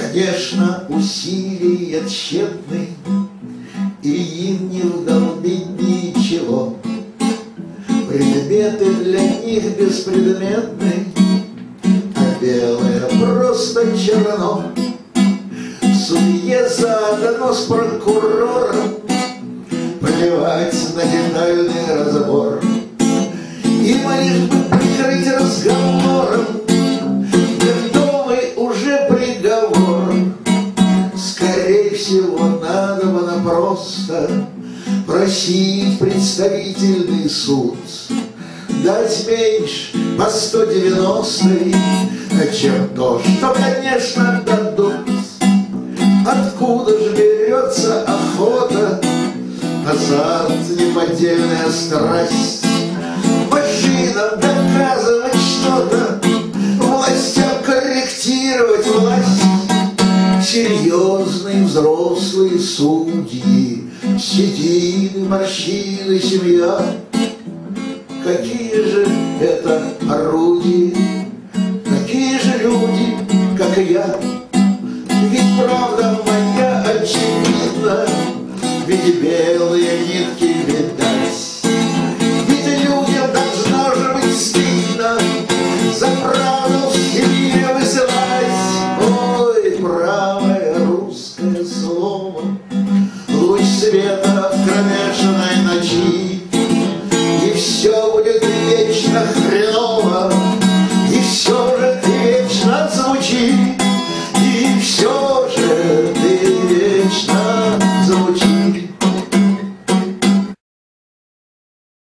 Конечно, усилия тщетны, и им не вдолбить ничего. Предметы для них беспредметны, а белое просто черно. Судье задано с прокурором плевать на детальный разбор. Им лишь бы прикрыть разговором готовый уже приговор. Скорее всего, надо было просто просить представительный суд дать меньше по 190-й, чем то, что, конечно, дадут. Откуда же берется охота, азарт, неподдельная страсть, машинам доказывать что-то, властям корректировать власть? Серьезные взрослые судьи, седины, морщины, семья. Какие же это орудия?